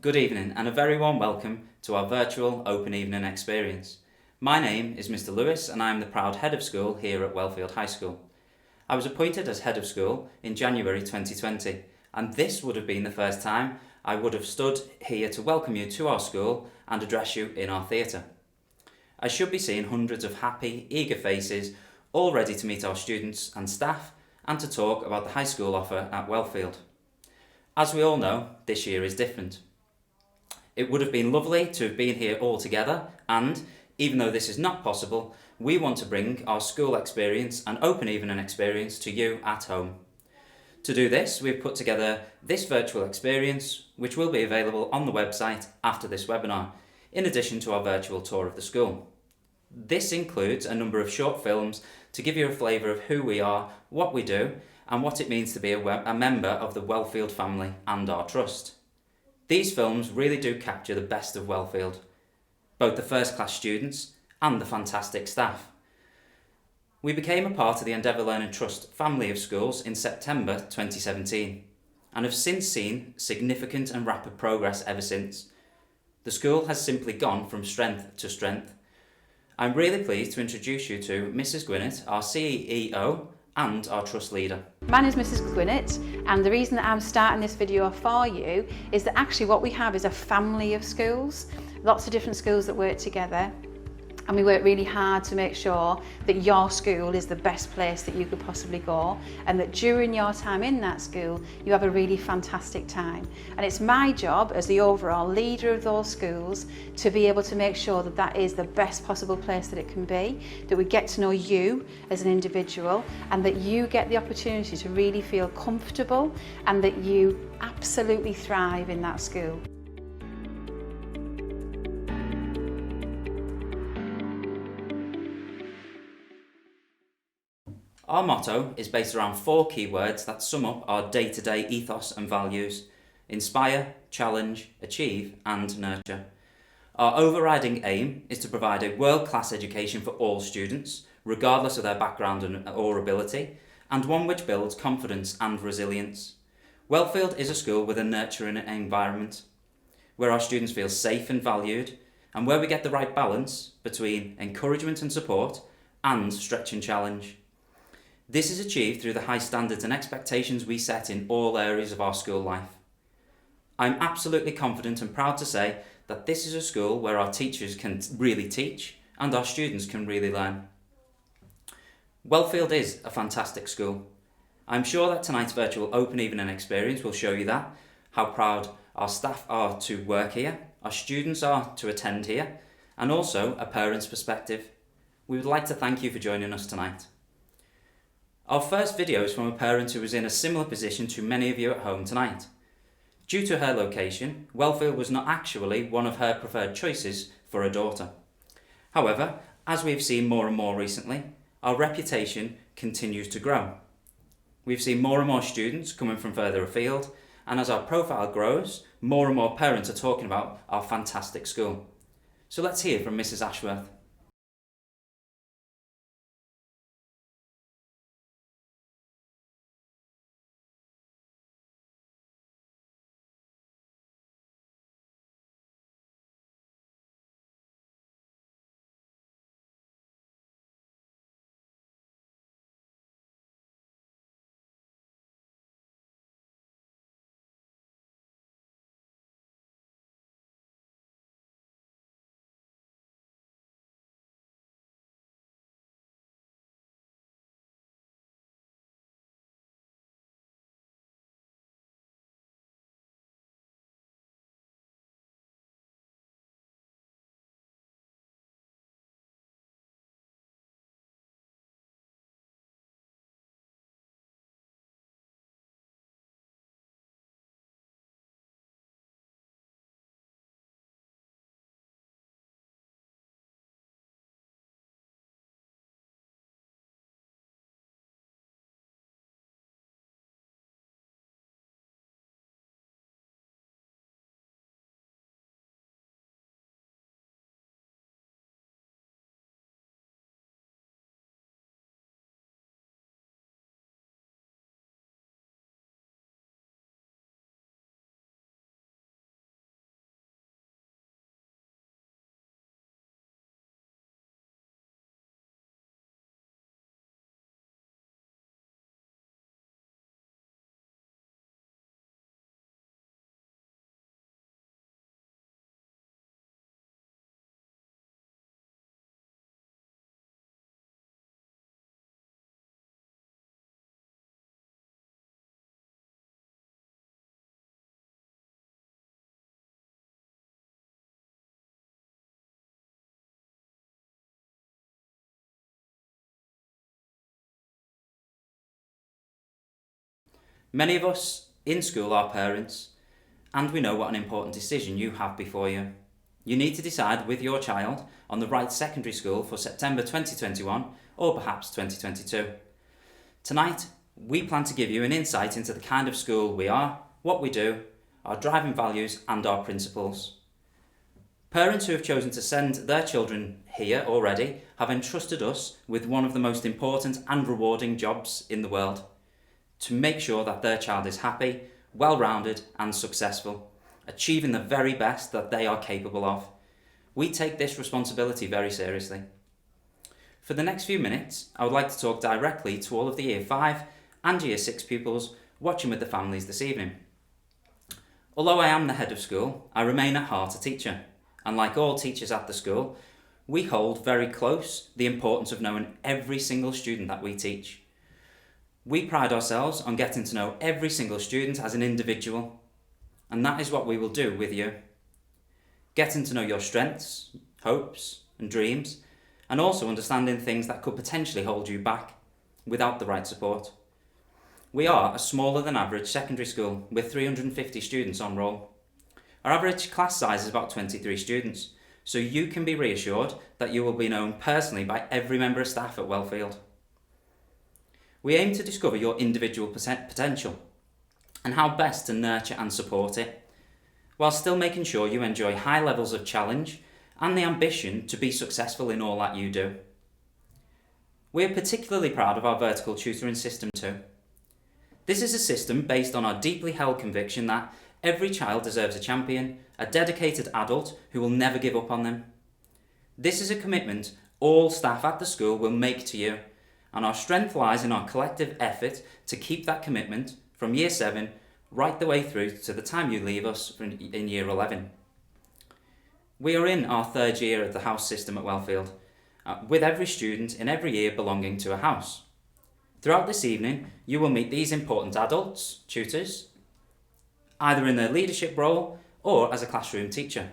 Good evening and a very warm welcome to our virtual open evening experience. My name is Mr. Lewis and I am the proud head of school here at Wellfield High School. I was appointed as head of school in January 2020 and this would have been the first time I would have stood here to welcome you to our school and address you in our theatre. I should be seeing hundreds of happy, eager faces all ready to meet our students and staff and to talk about the high school offer at Wellfield. As we all know, this year is different. It would have been lovely to have been here all together and, even though this is not possible, we want to bring our school experience and open evening experience to you at home. To do this, we've put together this virtual experience, which will be available on the website after this webinar, in addition to our virtual tour of the school. This includes a number of short films to give you a flavour of who we are, what we do, and what it means to be a member of the Wellfield family and our trust. These films really do capture the best of Wellfield, both the first-class students and the fantastic staff. We became a part of the Endeavour Learning Trust family of schools in September 2017 and have since seen significant and rapid progress ever since. The school has simply gone from strength to strength. I'm really pleased to introduce you to Mrs. Gwinnett, our CEO and our trust leader. My name is Mrs. Gwinnett and the reason that I'm starting this video for you is that actually what we have is a family of schools, lots of different schools that work together, and we work really hard to make sure that your school is the best place that you could possibly go and that during your time in that school you have a really fantastic time. And it's my job as the overall leader of those schools to be able to make sure that that is the best possible place that it can be, that we get to know you as an individual and that you get the opportunity to really feel comfortable and that you absolutely thrive in that school. Our motto is based around 4 keywords that sum up our day-to-day ethos and values: inspire, challenge, achieve and nurture. Our overriding aim is to provide a world-class education for all students, regardless of their background or ability, and one which builds confidence and resilience. Wellfield is a school with a nurturing environment, where our students feel safe and valued, and where we get the right balance between encouragement and support and stretch and challenge. This is achieved through the high standards and expectations we set in all areas of our school life. I'm absolutely confident and proud to say that this is a school where our teachers can really teach and our students can really learn. Wellfield is a fantastic school. I'm sure that tonight's virtual open evening experience will show you that, how proud our staff are to work here, our students are to attend here, and also a parent's perspective. We would like to thank you for joining us tonight. Our first video is from a parent who was in a similar position to many of you at home tonight. Due to her location, Wellfield was not actually one of her preferred choices for her daughter. However, as we've seen more and more recently, our reputation continues to grow. We've seen more and more students coming from further afield, and as our profile grows, more and more parents are talking about our fantastic school. So let's hear from Mrs. Ashworth. Many of us in school are parents, and we know what an important decision you have before you. You need to decide with your child on the right secondary school for September 2021 or perhaps 2022. Tonight, we plan to give you an insight into the kind of school we are, what we do, our driving values and our principles. Parents who have chosen to send their children here already have entrusted us with one of the most important and rewarding jobs in the world, to make sure that their child is happy, well-rounded and successful, achieving the very best that they are capable of. We take this responsibility very seriously. For the next few minutes, I would like to talk directly to all of the Year 5 and Year 6 pupils watching with the families this evening. Although I am the head of school, I remain at heart a teacher, and like all teachers at the school, we hold very close the importance of knowing every single student that we teach. We pride ourselves on getting to know every single student as an individual, and that is what we will do with you. Getting to know your strengths, hopes and dreams, and also understanding things that could potentially hold you back without the right support. We are a smaller than average secondary school with 350 students on roll. Our average class size is about 23 students, so you can be reassured that you will be known personally by every member of staff at Wellfield. We aim to discover your individual potential and how best to nurture and support it, while still making sure you enjoy high levels of challenge and the ambition to be successful in all that you do. We are particularly proud of our vertical tutoring system too. This is a system based on our deeply held conviction that every child deserves a champion, a dedicated adult who will never give up on them. This is a commitment all staff at the school will make to you, and our strength lies in our collective effort to keep that commitment from Year 7 right the way through to the time you leave us in Year 11. We are in our 3rd year of the house system at Wellfield, with every student in every year belonging to a house. Throughout this evening, you will meet these important adults, tutors, either in their leadership role or as a classroom teacher.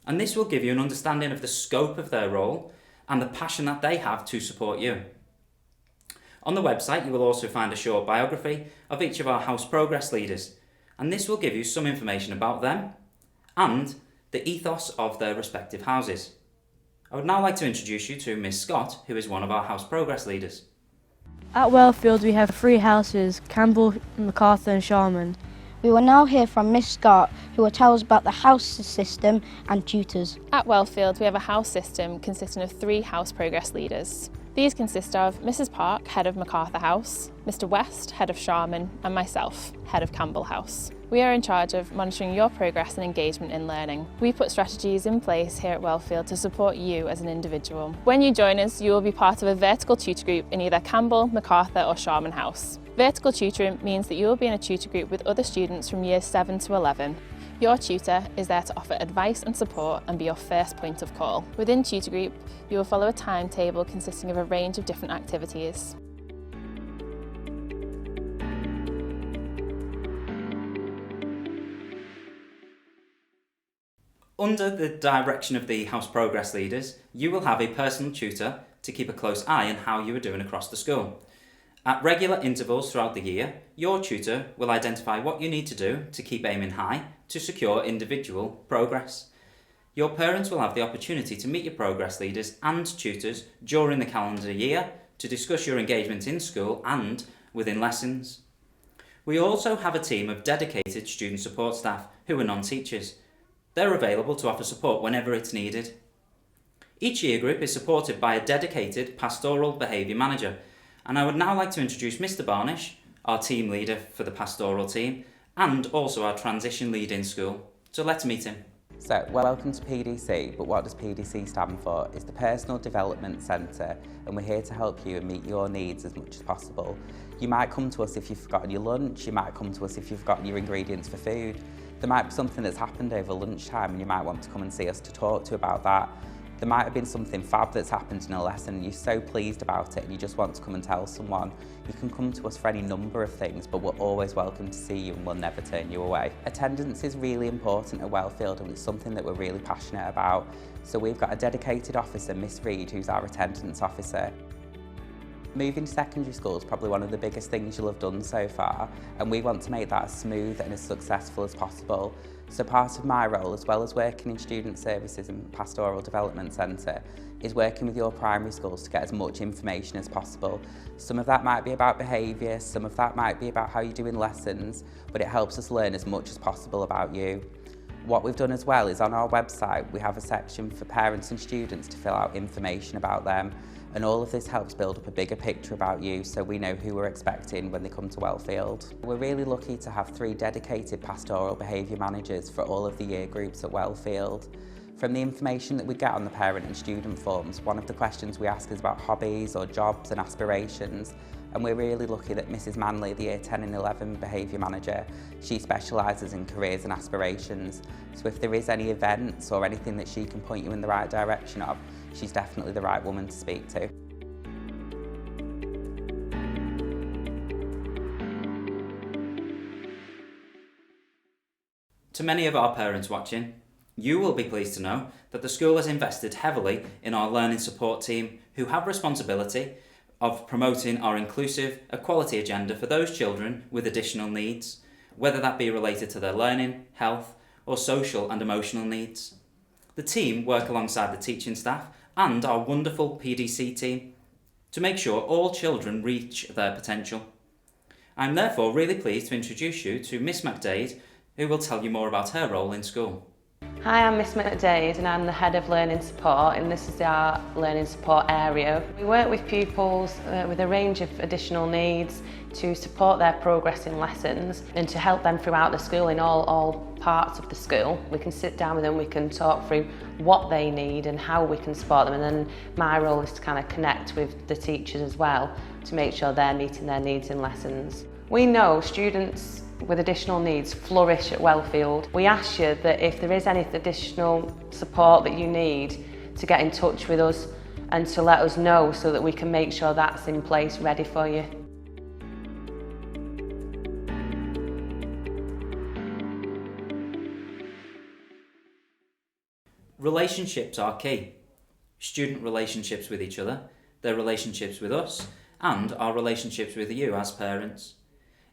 And this will give you an understanding of the scope of their role and the passion that they have to support you. On the website, you will also find a short biography of each of our house progress leaders, and this will give you some information about them and the ethos of their respective houses. I would now like to introduce you to Miss Scott, who is one of our house progress leaders. At Wellfield we have 3 houses, Campbell, MacArthur and Sharman. We will now hear from Miss Scott, who will tell us about the house system and tutors. At Wellfield we have a house system consisting of 3 house progress leaders. These consist of Mrs Park, head of MacArthur House, Mr West, head of Sharman, and myself, head of Campbell House. We are in charge of monitoring your progress and engagement in learning. We put strategies in place here at Wellfield to support you as an individual. When you join us, you will be part of a vertical tutor group in either Campbell, MacArthur or Sharman House. Vertical tutoring means that you will be in a tutor group with other students from years 7 to 11. Your tutor is there to offer advice and support and be your first point of call. Within tutor group, you will follow a timetable consisting of a range of different activities. Under the direction of the house progress leaders, you will have a personal tutor to keep a close eye on how you are doing across the school. At regular intervals throughout the year, your tutor will identify what you need to do to keep aiming high to secure individual progress. Your parents will have the opportunity to meet your progress leaders and tutors during the calendar year to discuss your engagement in school and within lessons. We also have a team of dedicated student support staff who are non-teachers. They're available to offer support whenever it's needed. Each year group is supported by a dedicated pastoral behaviour manager, and I would now like to introduce Mr Barnish, our team leader for the pastoral team, and also our transition lead in school. So let's meet him. So, welcome to PDC, but what does PDC stand for? It's the Personal Development Centre, and we're here to help you and meet your needs as much as possible. You might come to us if you've forgotten your lunch, you might come to us if you've forgotten your ingredients for food. There might be something that's happened over lunchtime and you might want to come and see us to talk to about that. There might have been something fab that's happened in a lesson and you're so pleased about it and you just want to come and tell someone. You can come to us for any number of things, but we're always welcome to see you and we'll never turn you away. Attendance is really important at Wellfield and it's something that we're really passionate about. So we've got a dedicated officer, Miss Reid, who's our attendance officer. Moving to secondary school is probably one of the biggest things you'll have done so far, and we want to make that as smooth and as successful as possible. So part of my role, as well as working in student services and pastoral development centre, is working with your primary schools to get as much information as possible. Some of that might be about behaviour, some of that might be about how you're doing lessons, but it helps us learn as much as possible about you. What we've done as well is on our website we have a section for parents and students to fill out information about them, and all of this helps build up a bigger picture about you so we know who we're expecting when they come to Wellfield. We're really lucky to have 3 dedicated pastoral behaviour managers for all of the year groups at Wellfield. From the information that we get on the parent and student forms, one of the questions we ask is about hobbies or jobs and aspirations, and we're really lucky that Mrs Manley, the Year 10 and 11 behaviour manager, she specialises in careers and aspirations. So if there is any events or anything that she can point you in the right direction of, she's definitely the right woman to speak to. To many of our parents watching, you will be pleased to know that the school has invested heavily in our learning support team, who have responsibility of promoting our inclusive equality agenda for those children with additional needs, whether that be related to their learning, health, or social and emotional needs. The team work alongside the teaching staff and our wonderful PDC team to make sure all children reach their potential. I'm therefore really pleased to introduce you to Miss McDade, who will tell you more about her role in school. Hi, I'm Miss McDade and I'm the Head of Learning Support, and this is our Learning Support area. We work with pupils with a range of additional needs to support their progress in lessons and to help them throughout the school in all parts of the school. We can sit down with them, we can talk through what they need and how we can support them, and then my role is to kind of connect with the teachers as well to make sure they're meeting their needs in lessons. We know students with additional needs flourish at Wellfield. We ask you that if there is any additional support that you need, to get in touch with us and to let us know so that we can make sure that's in place ready for you. Relationships are key. Student relationships with each other, their relationships with us, and our relationships with you as parents.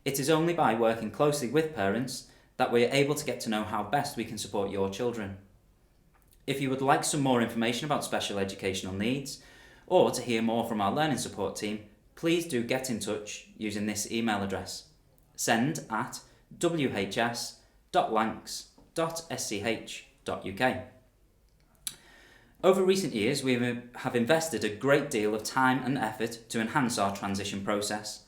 It is only by working closely with parents that we are able to get to know how best we can support your children. If you would like some more information about special educational needs, or to hear more from our learning support team, please do get in touch using this email address: send@whs.lancs.sch.uk. Over recent years, we have invested a great deal of time and effort to enhance our transition process.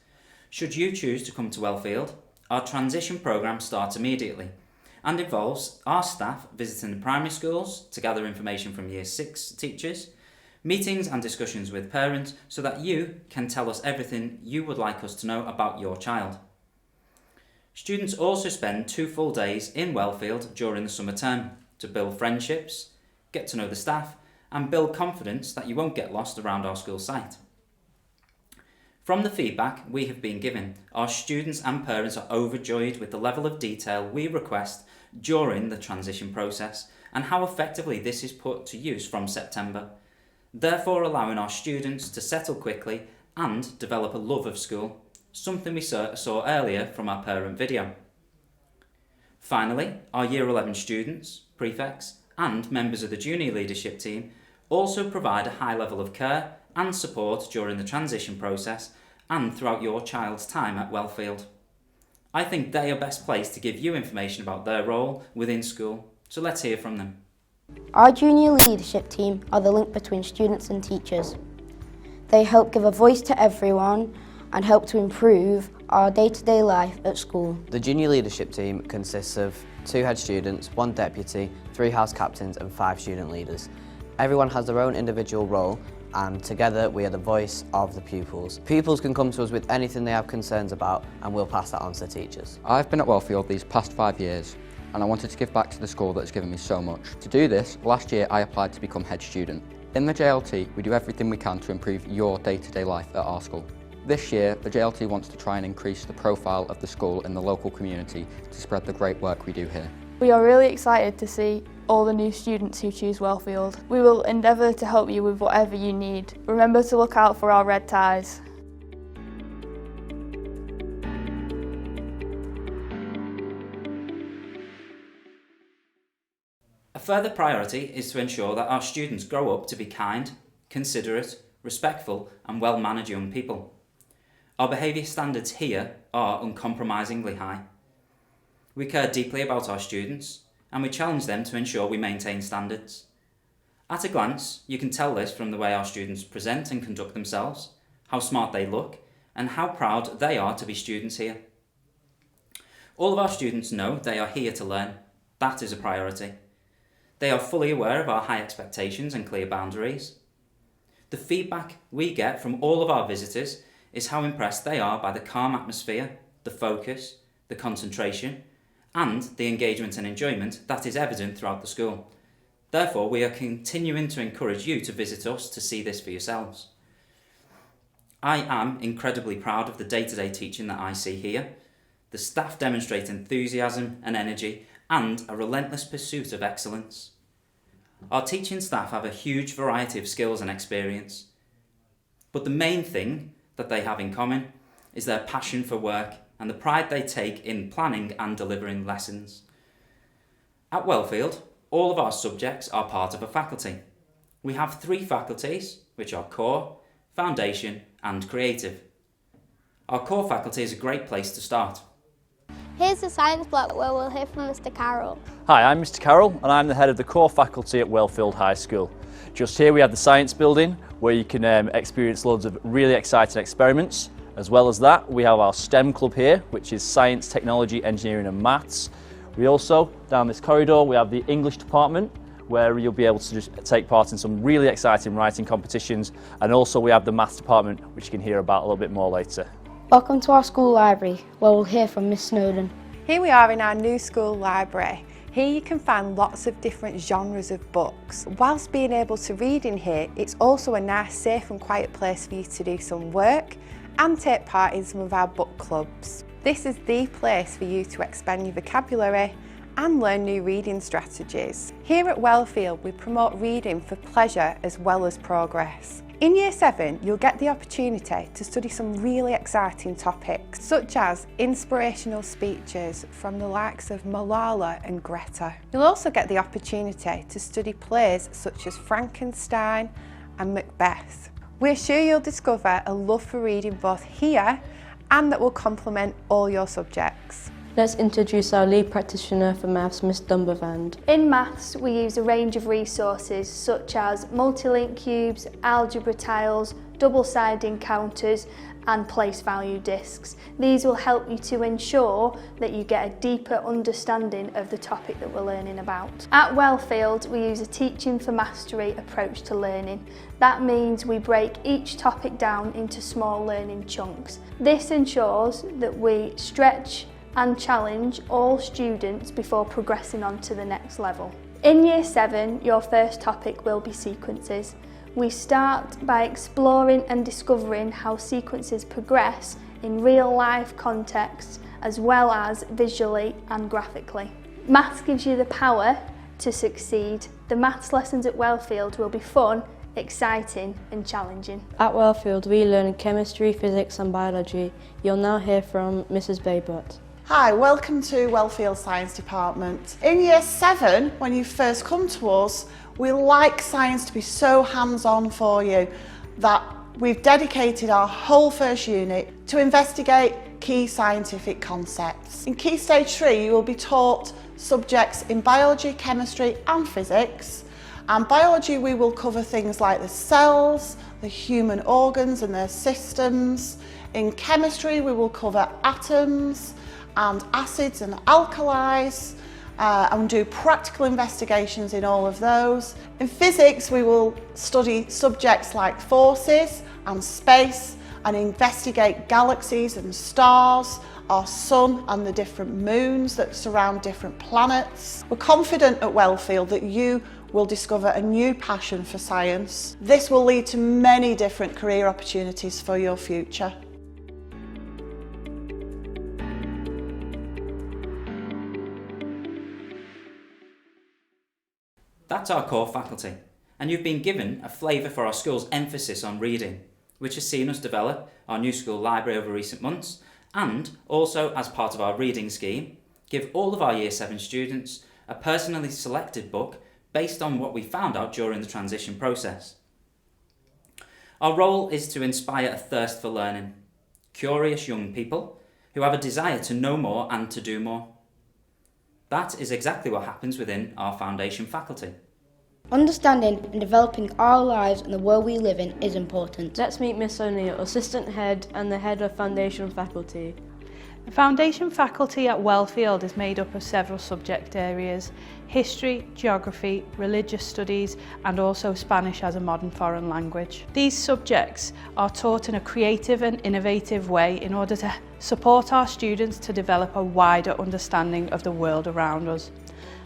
Should you choose to come to Wellfield, our transition programme starts immediately and involves our staff visiting the primary schools to gather information from Year 6 teachers, meetings and discussions with parents so that you can tell us everything you would like us to know about your child. Students also spend 2 full days in Wellfield during the summer term to build friendships, get to know the staff, and build confidence that you won't get lost around our school site. From the feedback we have been given, our students and parents are overjoyed with the level of detail we request during the transition process and how effectively this is put to use from September, therefore allowing our students to settle quickly and develop a love of school, something we saw earlier from our parent video. Finally, our Year 11 students, prefects and members of the junior leadership team also provide a high level of care and support during the transition process and throughout your child's time at Wellfield. I think they are best placed to give you information about their role within school, so let's hear from them. Our junior leadership team are the link between students and teachers. They help give a voice to everyone and help to improve our day-to-day life at school. The junior leadership team consists of 2 head students, 1 deputy, 3 house captains and 5 student leaders. Everyone has their own individual role, and together we are the voice of the pupils. Pupils can come to us with anything they have concerns about, and we'll pass that on to the teachers. I've been at Wellfield these past 5 years, and I wanted to give back to the school that has given me so much. To do this, last year I applied to become head student. In the JLT, we do everything we can to improve your day-to-day life at our school. This year, the JLT wants to try and increase the profile of the school in the local community to spread the great work we do here. We are really excited to see all the new students who choose Wellfield. We will endeavour to help you with whatever you need. Remember to look out for our red ties. A further priority is to ensure that our students grow up to be kind, considerate, respectful and well-mannered young people. Our behaviour standards here are uncompromisingly high. We care deeply about our students and we challenge them to ensure we maintain standards. At a glance, you can tell this from the way our students present and conduct themselves, how smart they look, and how proud they are to be students here. All of our students know they are here to learn. That is a priority. They are fully aware of our high expectations and clear boundaries. The feedback we get from all of our visitors is how impressed they are by the calm atmosphere, the focus, the concentration, and the engagement and enjoyment that is evident throughout the school. Therefore, we are continuing to encourage you to visit us to see this for yourselves. I am incredibly proud of the day-to-day teaching that I see here. The staff demonstrate enthusiasm and energy and a relentless pursuit of excellence. Our teaching staff have a huge variety of skills and experience, but the main thing that they have in common is their passion for work and the pride they take in planning and delivering lessons. At Wellfield, all of our subjects are part of a faculty. We have 3 faculties, which are Core, Foundation and Creative. Our Core faculty is a great place to start. Here's the science block where we'll hear from Mr. Carroll. Hi, I'm Mr. Carroll and I'm the head of the Core faculty at Wellfield High School. Just here we have the science building where you can experience loads of really exciting experiments. As well as that, we have our STEM club here, which is science, technology, engineering and maths. We also, down this corridor, we have the English department where you'll be able to just take part in some really exciting writing competitions, and also we have the maths department, which you can hear about a little bit more later. Welcome to our school library, where we'll hear from Miss Snowden. Here we are in our new school library. Here you can find lots of different genres of books. Whilst being able to read in here, it's also a nice, safe and quiet place for you to do some work and take part in some of our book clubs. This is the place for you to expand your vocabulary and learn new reading strategies. Here at Wellfield, we promote reading for pleasure as well as progress. In Year 7, you'll get the opportunity to study some really exciting topics, such as inspirational speeches from the likes of Malala and Greta. You'll also get the opportunity to study plays such as Frankenstein and Macbeth. We're sure you'll discover a love for reading both here and that will complement all your subjects. Let's introduce our lead practitioner for maths, Miss Dumbervand. In maths, we use a range of resources such as multi-link cubes, algebra tiles, double-sided counters and place value discs. These will help you to ensure that you get a deeper understanding of the topic that we're learning about. At Wellfield, we use a teaching for mastery approach to learning. That means we break each topic down into small learning chunks. This ensures that we stretch and challenge all students before progressing on to the next level. In Year 7, your first topic will be sequences. We start by exploring and discovering how sequences progress in real life contexts as well as visually and graphically. Maths gives you the power to succeed. The maths lessons at Wellfield will be fun, exciting and challenging. At Wellfield, we learn chemistry, physics and biology. You'll now hear from Mrs. Baybott. Hi, welcome to Wellfield Science Department. In Year 7, when you first come to us, we like science to be so hands-on for you that we've dedicated our whole first unit to investigate key scientific concepts. In Key Stage 3, you will be taught subjects in biology, chemistry and physics. And biology, we will cover things like the cells, the human organs and their systems. In chemistry, we will cover atoms and acids and alkalis, and do practical investigations in all of those. In physics, we will study subjects like forces and space and investigate galaxies and stars, our sun and the different moons that surround different planets. We're confident at Wellfield that you will discover a new passion for science. This will lead to many different career opportunities for your future. That's our core faculty, and you've been given a flavour for our school's emphasis on reading, which has seen us develop our new school library over recent months, and also as part of our reading scheme, give all of our Year 7 students a personally selected book based on what we found out during the transition process. Our role is to inspire a thirst for learning, curious young people who have a desire to know more and to do more. That is exactly what happens within our foundation faculty. Understanding and developing our lives and the world we live in is important. Let's meet Miss O'Neill, Assistant Head and the Head of Foundation Faculty. The Foundation faculty at Wellfield is made up of several subject areas: history, geography, religious studies and also Spanish as a modern foreign language. These subjects are taught in a creative and innovative way in order to support our students to develop a wider understanding of the world around us.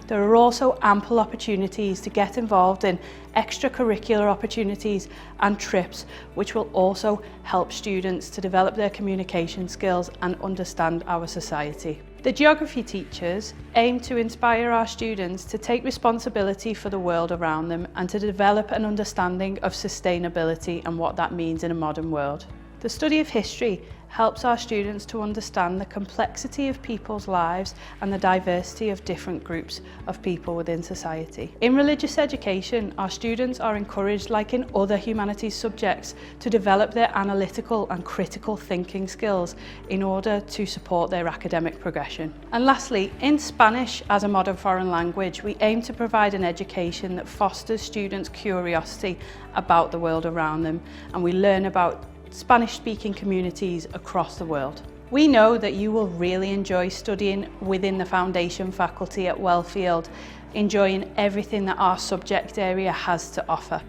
There are also ample opportunities to get involved in extracurricular opportunities and trips, which will also help students to develop their communication skills and understand our society. The geography teachers aim to inspire our students to take responsibility for the world around them and to develop an understanding of sustainability and what that means in a modern world. The study of history helps our students to understand the complexity of people's lives and the diversity of different groups of people within society. In religious education, our students are encouraged, like in other humanities subjects, to develop their analytical and critical thinking skills in order to support their academic progression. And lastly, in Spanish as a modern foreign language, we aim to provide an education that fosters students' curiosity about the world around them, and we learn about Spanish-speaking communities across the world. We know that you will really enjoy studying within the Foundation faculty at Wellfield, enjoying everything that our subject area has to offer.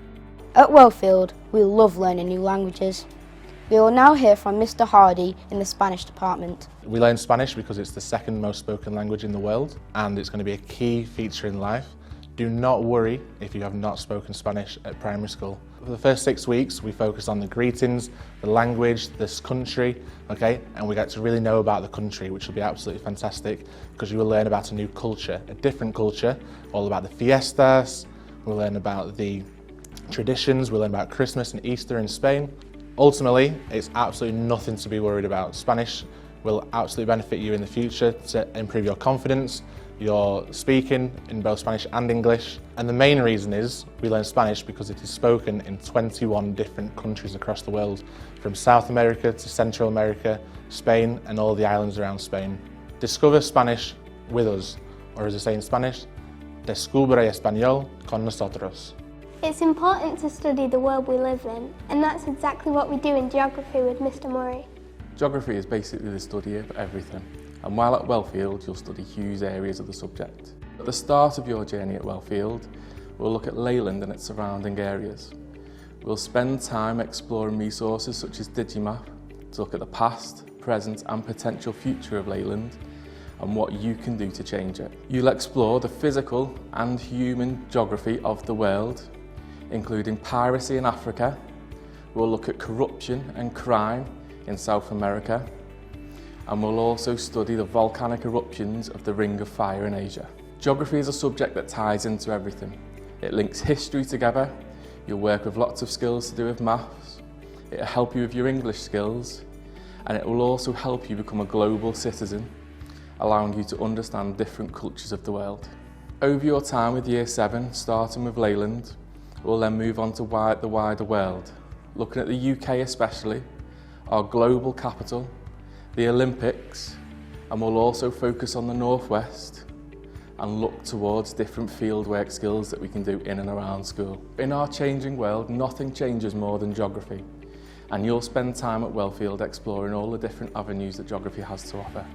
At Wellfield, we love learning new languages. We will now hear from Mr. Hardy in the Spanish department. We learn Spanish because it's the second most spoken language in the world and it's going to be a key feature in life. Do not worry if you have not spoken Spanish at primary school. For the first 6 weeks, we focus on the greetings, the language, this country, okay? And we get to really know about the country, which will be absolutely fantastic because you will learn about a new culture, a different culture, all about the fiestas, we'll learn about the traditions, we'll learn about Christmas and Easter in Spain. Ultimately, it's absolutely nothing to be worried about. Spanish will absolutely benefit you in the future to improve your confidence, your speaking in both Spanish and English. And the main reason is we learn Spanish because it is spoken in 21 different countries across the world, from South America to Central America, Spain and all the islands around Spain. Discover Spanish with us, or as I say in Spanish, descubre español con nosotros. It's important to study the world we live in, and that's exactly what we do in geography with Mr. Murray. Geography is basically the study of everything, and while at Wellfield you'll study huge areas of the subject. At the start of your journey at Wellfield, we'll look at Leyland and its surrounding areas. We'll spend time exploring resources such as Digimap to look at the past, present and potential future of Leyland and what you can do to change it. You'll explore the physical and human geography of the world, including piracy in Africa. We'll look at corruption and crime in South America, and we'll also study the volcanic eruptions of the Ring of Fire in Asia. Geography is a subject that ties into everything. It links history together, you'll work with lots of skills to do with maths, it'll help you with your English skills, and it will also help you become a global citizen, allowing you to understand different cultures of the world. Over your time with Year 7, starting with Leyland, we'll then move on to the wider world, looking at the UK especially, our global capital, the Olympics, and we'll also focus on the Northwest and look towards different fieldwork skills that we can do in and around school. In our changing world, nothing changes more than geography, and you'll spend time at Wellfield exploring all the different avenues that geography has to offer.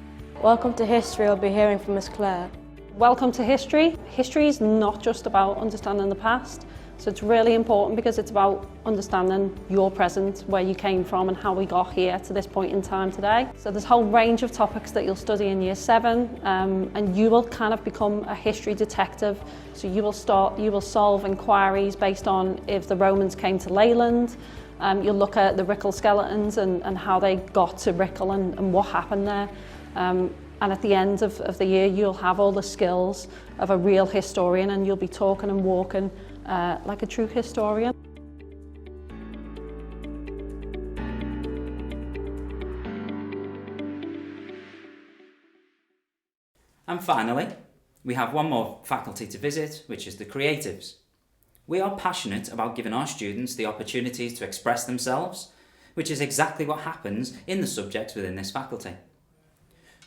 Welcome to History. I'll be hearing from Miss Claire. Welcome to History. History is not just about understanding the past, so it's really important because it's about understanding your present, where you came from and how we got here to this point in time today. So there's a whole range of topics that you'll study in Year 7 and you will kind of become a history detective. So you will solve inquiries based on if the Romans came to Leyland. You'll look at the Rickle skeletons and how they got to Rickle and what happened there. And at the end of the year, you'll have all the skills of a real historian and you'll be talking and walking like a true historian. And finally, we have one more faculty to visit, which is the creatives. We are passionate about giving our students the opportunities to express themselves, which is exactly what happens in the subjects within this faculty.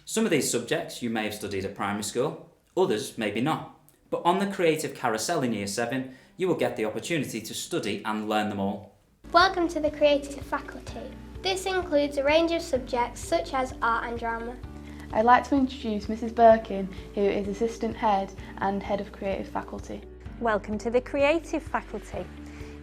Some of these subjects you may have studied at primary school, others maybe not, but on the creative carousel in Year 7, you will get the opportunity to study and learn them all. Welcome to the Creative Faculty. This includes a range of subjects such as art and drama. I'd like to introduce Mrs Birkin, who is Assistant Head and Head of Creative Faculty. Welcome to the Creative Faculty.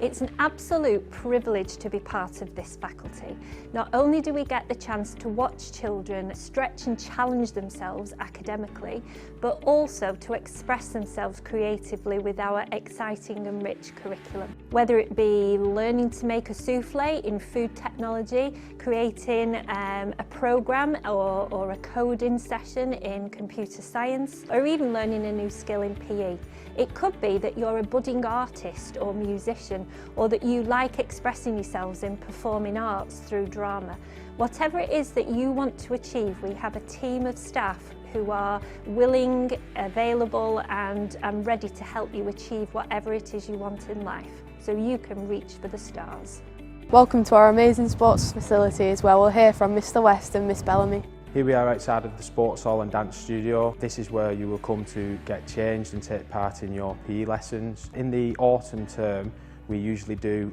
It's an absolute privilege to be part of this faculty. Not only do we get the chance to watch children stretch and challenge themselves academically, but also to express themselves creatively with our exciting and rich curriculum. Whether it be learning to make a souffle in food technology, creating a programme or a coding session in computer science, or even learning a new skill in PE. It could be that you're a budding artist or musician, or that you like expressing yourselves in performing arts through drama. Whatever it is that you want to achieve, we have a team of staff who are willing, available and ready to help you achieve whatever it is you want in life, so you can reach for the stars. Welcome to our amazing sports facilities, where we'll hear from Mr West and Miss Bellamy. Here we are outside of the sports hall and dance studio. This is where you will come to get changed and take part in your PE lessons. In the autumn term, we usually do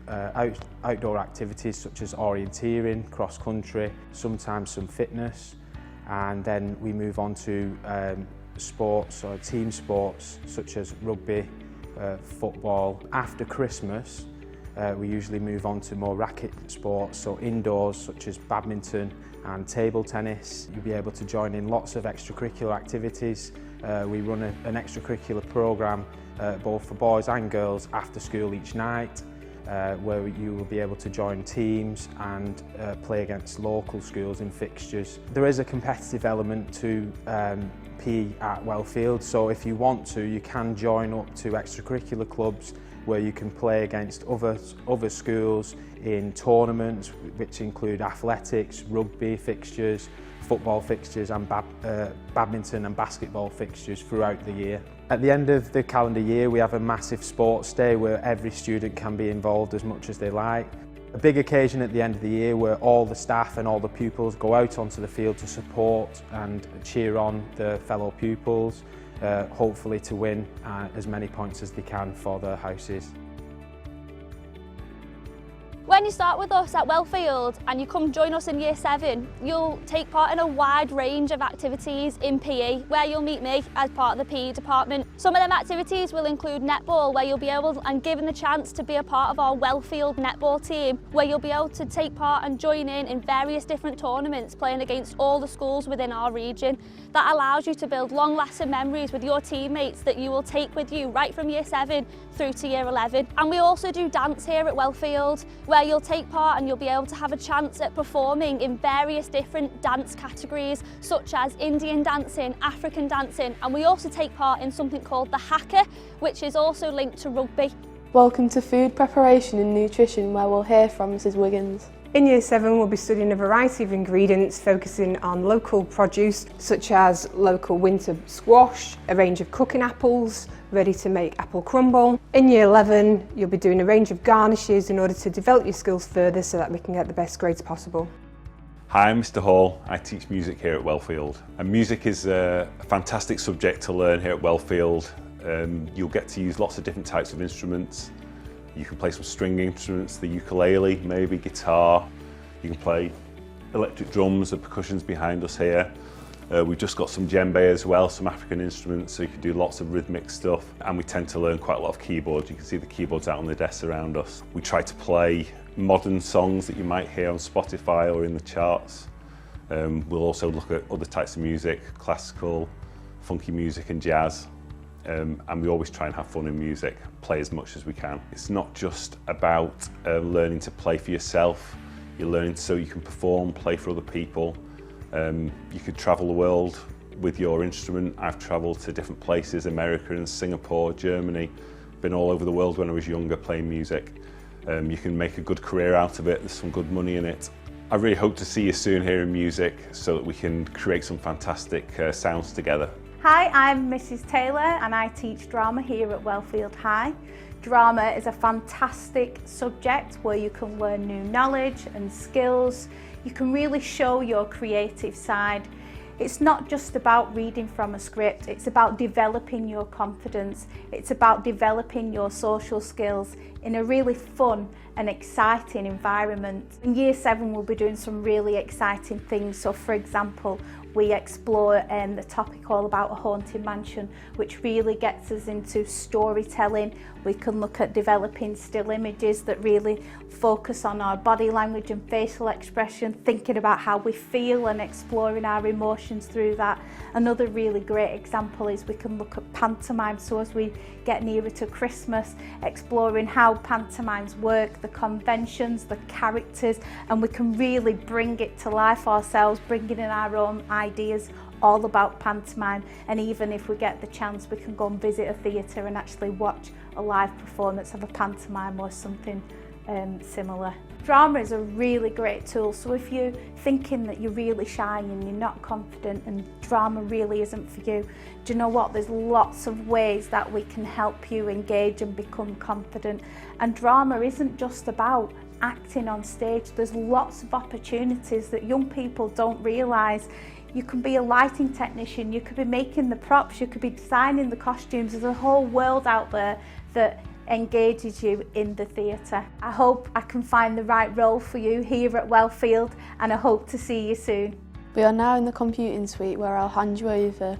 outdoor activities such as orienteering, cross country, sometimes some fitness, and then we move on to sports or team sports such as rugby, football. After Christmas, we usually move on to more racket sports, so indoors such as badminton and table tennis. You'll be able to join in lots of extracurricular activities. We run an extracurricular programme both for boys and girls after school each night, where you will be able to join teams and play against local schools in fixtures. There is a competitive element to PE at Wellfield, so if you want to, you can join up to extracurricular clubs where you can play against other schools in tournaments which include athletics, rugby fixtures, football fixtures and badminton and basketball fixtures throughout the year. At the end of the calendar year, we have a massive sports day where every student can be involved as much as they like. A big occasion at the end of the year where all the staff and all the pupils go out onto the field to support and cheer on the fellow pupils, hopefully to win as many points as they can for their houses. When you start with us at Wellfield and you come join us in Year 7, you'll take part in a wide range of activities in PE, where you'll meet me as part of the PE department. Some of them activities will include netball, where you'll be able and given the chance to be a part of our Wellfield netball team, where you'll be able to take part and join in various different tournaments, playing against all the schools within our region. That allows you to build long-lasting memories with your teammates that you will take with you right from Year 7 through to Year 11. And we also do dance here at Wellfield, where you'll take part and you'll be able to have a chance at performing in various different dance categories such as Indian dancing, African dancing, and we also take part in something called the Hacker, which is also linked to rugby. Welcome to Food Preparation and Nutrition, where we'll hear from Mrs Wiggins. In Year 7 we'll be studying a variety of ingredients focusing on local produce such as local winter squash, a range of cooking apples, ready to make apple crumble. In Year 11 you'll be doing a range of garnishes in order to develop your skills further so that we can get the best grades possible. Hi, I'm Mr Hall. I teach music here at Wellfield. And music is a fantastic subject to learn here at Wellfield. You'll get to use lots of different types of instruments. You can play some string instruments, the ukulele, maybe guitar. You can play electric drums, the percussion's behind us here. We've just got some djembe as well, some African instruments, so you can do lots of rhythmic stuff. And we tend to learn quite a lot of keyboards. You can see the keyboards out on the desks around us. We try to play modern songs that you might hear on Spotify or in the charts. We'll also look at other types of music, classical, funky music and jazz. And we always try and have fun in music, play as much as we can. It's not just about learning to play for yourself. You're learning so you can perform, play for other people. You could travel the world with your instrument. I've travelled to different places, America and Singapore, Germany. Been all over the world when I was younger playing music. You can make a good career out of it, there's some good money in it. I really hope to see you soon here in music so that we can create some fantastic sounds together. Hi, I'm Mrs Taylor and I teach drama here at Wellfield High. Drama is a fantastic subject where you can learn new knowledge and skills. You can really show your creative side. It's not just about reading from a script, it's about developing your confidence. It's about developing your social skills in a really fun and exciting environment. In Year 7 we'll be doing some really exciting things. So for example, we explore the topic all about a haunted mansion, which really gets us into storytelling. We can look at developing still images that really focus on our body language and facial expression, thinking about how we feel and exploring our emotions through that. Another really great example is we can look at pantomime. So as we get nearer to Christmas, exploring how pantomimes work, the conventions, the characters, and we can really bring it to life ourselves, bringing in our own ideas all about pantomime. And even if we get the chance, we can go and visit a theatre and actually watch a live performance of a pantomime or something similar. Drama is a really great tool, so if you're thinking that you're really shy and you're not confident and drama really isn't for you, do you know what? There's lots of ways that we can help you engage and become confident. And drama isn't just about acting on stage. There's lots of opportunities that young people don't realise. You can be a lighting technician, you could be making the props, you could be designing the costumes. There's a whole world out there that engages you in the theatre. I hope I can find the right role for you here at Wellfield, and I hope to see you soon. We are now in the computing suite where I'll hand you over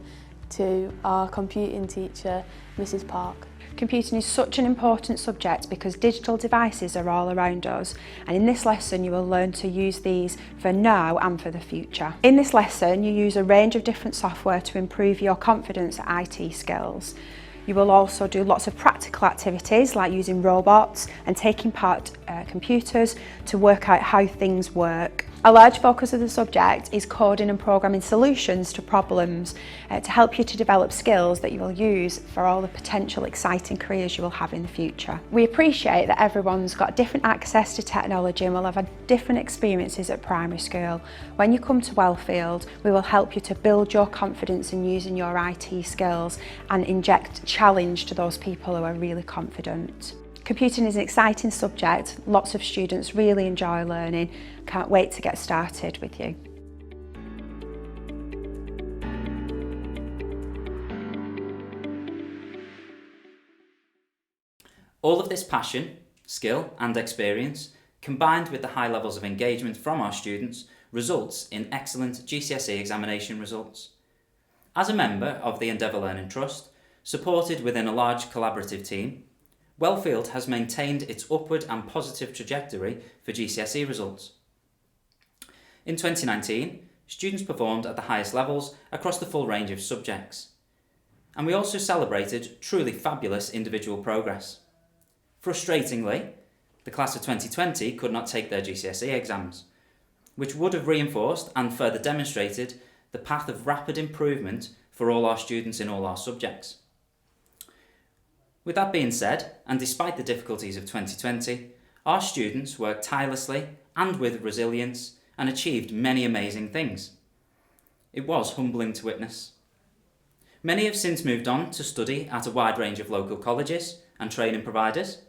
to our computing teacher, Mrs Park. Computing is such an important subject because digital devices are all around us, and in this lesson you will learn to use these for now and for the future. In this lesson you use a range of different software to improve your confidence at IT skills. You will also do lots of practical activities like using robots and taking part computers to work out how things work. A large focus of the subject is coding and programming solutions to problems to help you to develop skills that you will use for all the potential exciting careers you will have in the future. We appreciate that everyone's got different access to technology and will have had different experiences at primary school. When you come to Wellfield, we will help you to build your confidence in using your IT skills and inject challenge to those people who are really confident. Computing is an exciting subject, lots of students really enjoy learning. Can't wait to get started with you. All of this passion, skill and experience, combined with the high levels of engagement from our students, results in excellent GCSE examination results. As a member of the Endeavour Learning Trust, supported within a large collaborative team, Wellfield has maintained its upward and positive trajectory for GCSE results. In 2019, students performed at the highest levels across the full range of subjects. And we also celebrated truly fabulous individual progress. Frustratingly, the class of 2020 could not take their GCSE exams, which would have reinforced and further demonstrated the path of rapid improvement for all our students in all our subjects. With that being said, and despite the difficulties of 2020, our students worked tirelessly and with resilience and achieved many amazing things. It was humbling to witness. Many have since moved on to study at a wide range of local colleges and training providers,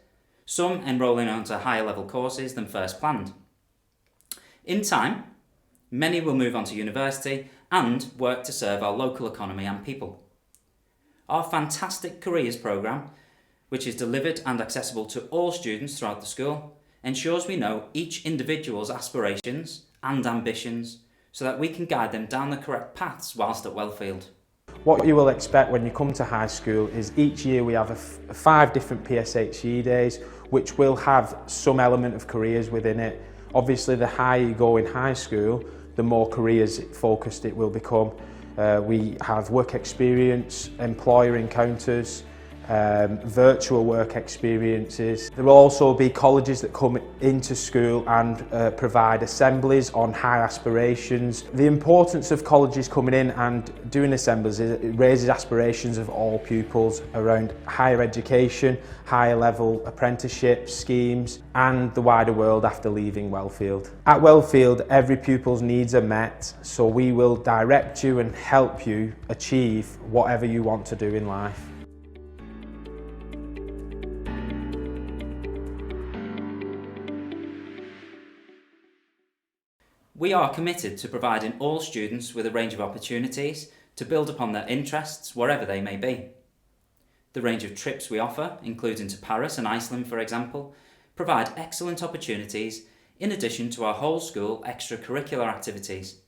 some enrolling onto higher level courses than first planned. In time, many will move on to university and work to serve our local economy and people. Our fantastic careers programme, which is delivered and accessible to all students throughout the school, ensures we know each individual's aspirations and ambitions so that we can guide them down the correct paths whilst at Wellfield. What you will expect when you come to high school is each year we have 5 different PSHE days which will have some element of careers within it. Obviously the higher you go in high school, the more careers focused it will become. We have work experience, employer encounters, virtual work experiences. There will also be colleges that come into school and provide assemblies on high aspirations. The importance of colleges coming in and doing assemblies is it raises aspirations of all pupils around higher education, higher level apprenticeship schemes and the wider world after leaving Wellfield. At Wellfield, every pupil's needs are met, so we will direct you and help you achieve whatever you want to do in life. We are committed to providing all students with a range of opportunities to build upon their interests wherever they may be. The range of trips we offer, including to Paris and Iceland for example, provide excellent opportunities in addition to our whole school extracurricular activities.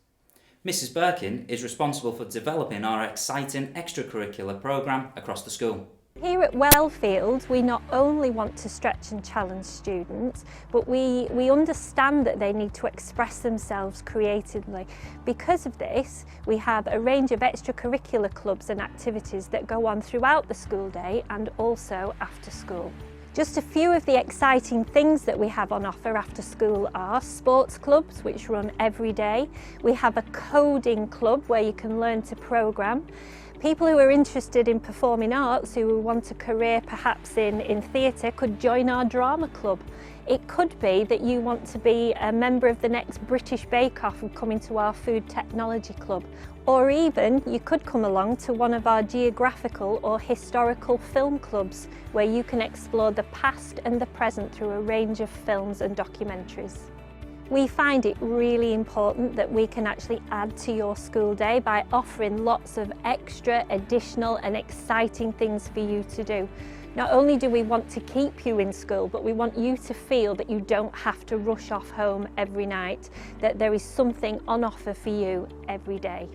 Mrs Birkin is responsible for developing our exciting extracurricular programme across the school. Here at Wellfield, we not only want to stretch and challenge students, but we understand that they need to express themselves creatively. Because of this, we have a range of extracurricular clubs and activities that go on throughout the school day and also after school. Just a few of the exciting things that we have on offer after school are sports clubs, which run every day. We have a coding club where you can learn to program. People who are interested in performing arts, who want a career perhaps in theatre, could join our drama club. It could be that you want to be a member of the next British Bake Off and come into our food technology club. Or even you could come along to one of our geographical or historical film clubs where you can explore the past and the present through a range of films and documentaries. We find it really important that we can actually add to your school day by offering lots of extra, additional and exciting things for you to do. Not only do we want to keep you in school, but we want you to feel that you don't have to rush off home every night, that there is something on offer for you every day.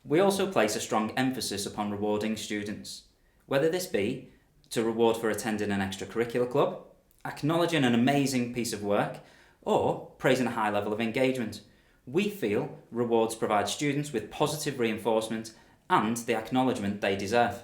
We also place a strong emphasis upon rewarding students, whether this be to reward for attending an extracurricular club, acknowledging an amazing piece of work, or praising a high level of engagement. We feel rewards provide students with positive reinforcement and the acknowledgement they deserve.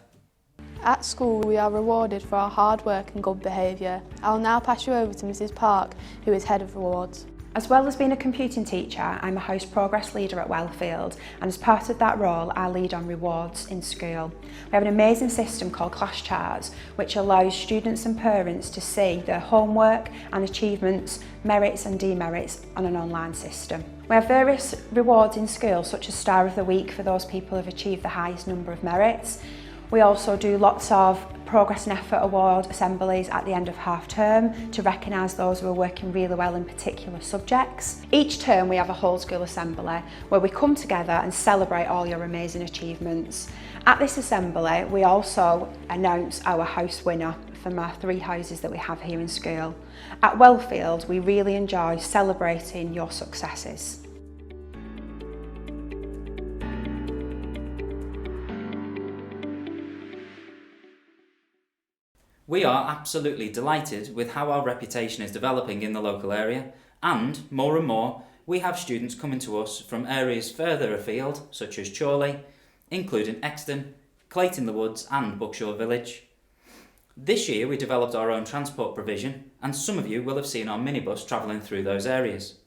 At school, we are rewarded for our hard work and good behaviour. I'll now pass you over to Mrs Park, who is Head of Rewards. As well as being a computing teacher, I'm a host progress leader at Wellfield, and as part of that role, I lead on rewards in school. We have an amazing system called Class Charts, which allows students and parents to see their homework and achievements, merits and demerits on an online system. We have various rewards in school, such as Star of the Week for those people who have achieved the highest number of merits. We also do lots of Progress and Effort Award assemblies at the end of half term to recognise those who are working really well in particular subjects. Each term we have a whole school assembly where we come together and celebrate all your amazing achievements. At this assembly we also announce our house winner from our 3 houses that we have here in school. At Wellfield we really enjoy celebrating your successes. We are absolutely delighted with how our reputation is developing in the local area, and more, we have students coming to us from areas further afield, such as Chorley, including Exton, Clayton-le-Woods and Buckshaw Village. This year we developed our own transport provision, and some of you will have seen our minibus travelling through those areas.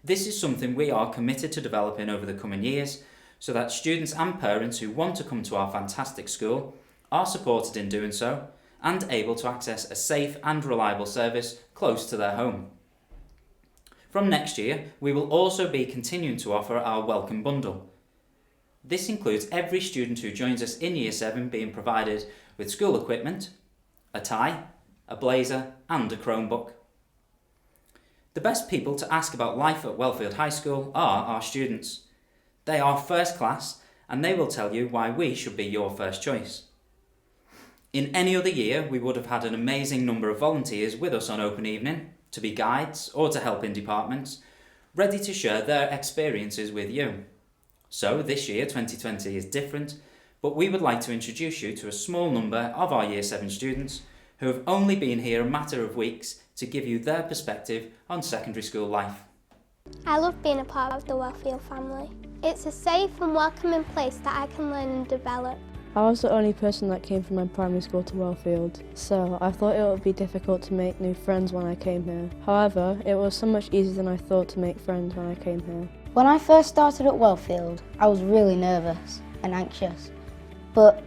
This is something we are committed to developing over the coming years, so that students and parents who want to come to our fantastic school are supported in doing so, and able to access a safe and reliable service close to their home. From next year, we will also be continuing to offer our Welcome Bundle. This includes every student who joins us in Year 7 being provided with school equipment, a tie, a blazer and a Chromebook. The best people to ask about life at Wellfield High School are our students. They are first class and they will tell you why we should be your first choice. In any other year, we would have had an amazing number of volunteers with us on open evening, to be guides or to help in departments, ready to share their experiences with you. So this year, 2020, is different, but we would like to introduce you to a small number of our Year 7 students who have only been here a matter of weeks to give you their perspective on secondary school life. I love being a part of the Wellfield family. It's a safe and welcoming place that I can learn and develop. I was the only person that came from my primary school to Wellfield, so I thought it would be difficult to make new friends when I came here. However, it was so much easier than I thought to make friends when I came here. When I first started at Wellfield, I was really nervous and anxious, but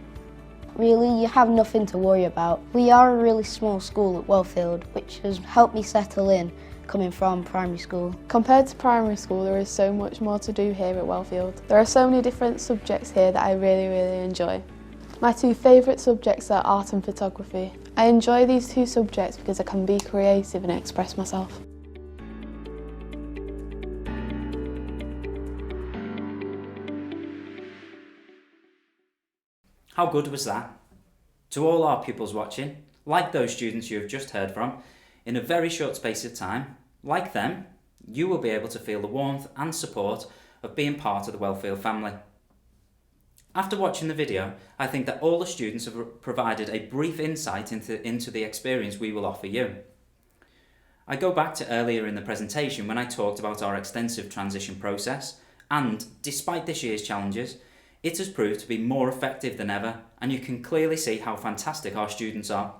really you have nothing to worry about. We are a really small school at Wellfield, which has helped me settle in coming from primary school. Compared to primary school, there is so much more to do here at Wellfield. There are so many different subjects here that I really enjoy. My two favourite subjects are art and photography. I enjoy these two subjects because I can be creative and express myself. How good was that? To all our pupils watching, like those students you have just heard from, in a very short space of time, like them, you will be able to feel the warmth and support of being part of the Wellfield family. After watching the video, I think that all the students have provided a brief insight into the experience we will offer you. I go back to earlier in the presentation when I talked about our extensive transition process, and despite this year's challenges, it has proved to be more effective than ever, and you can clearly see how fantastic our students are.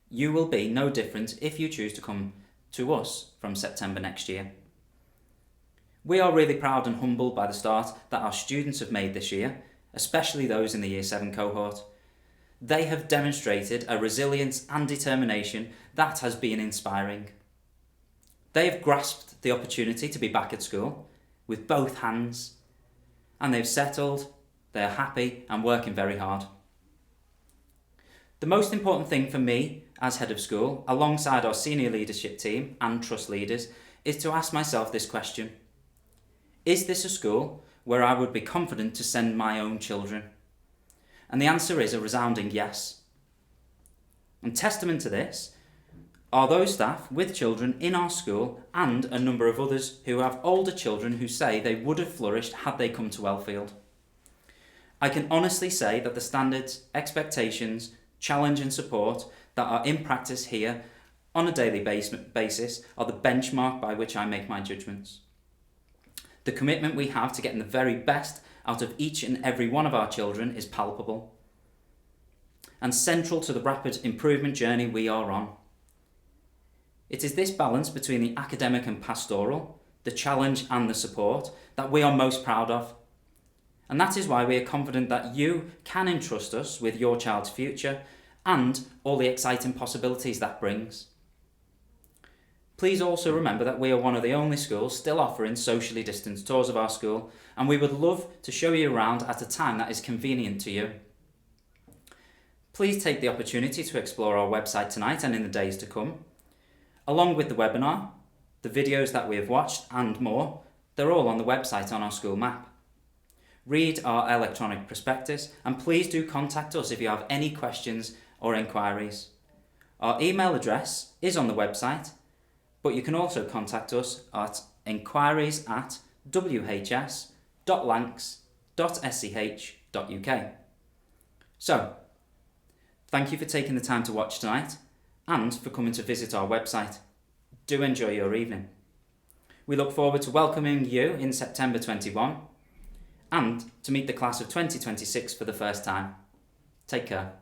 You will be no different if you choose to come to us from September next year. We are really proud and humbled by the start that our students have made this year, especially those in the Year 7 cohort. They have demonstrated a resilience and determination that has been inspiring. They have grasped the opportunity to be back at school with both hands, and they've settled, they're happy and working very hard. The most important thing for me as head of school, alongside our senior leadership team and trust leaders, is to ask myself this question. Is this a school where I would be confident to send my own children? And the answer is a resounding yes. And testament to this are those staff with children in our school and a number of others who have older children who say they would have flourished had they come to Wellfield. I can honestly say that the standards, expectations, challenge and support that are in practice here on a daily basis are the benchmark by which I make my judgments. The commitment we have to getting the very best out of each and every one of our children is palpable and central to the rapid improvement journey we are on. It is this balance between the academic and pastoral, the challenge and the support that we are most proud of. And that is why we are confident that you can entrust us with your child's future and all the exciting possibilities that brings. Please also remember that we are one of the only schools still offering socially distanced tours of our school, and we would love to show you around at a time that is convenient to you. Please take the opportunity to explore our website tonight and in the days to come. Along with the webinar, the videos that we have watched and more, they're all on the website on our school map. Read our electronic prospectus and please do contact us if you have any questions or inquiries. Our email address is on the website, but you can also contact us at inquiries@whs.lancs.sch.uk. So, thank you for taking the time to watch tonight and for coming to visit our website. Do enjoy your evening. We look forward to welcoming you in September 21 and to meet the class of 2026 for the first time. Take care.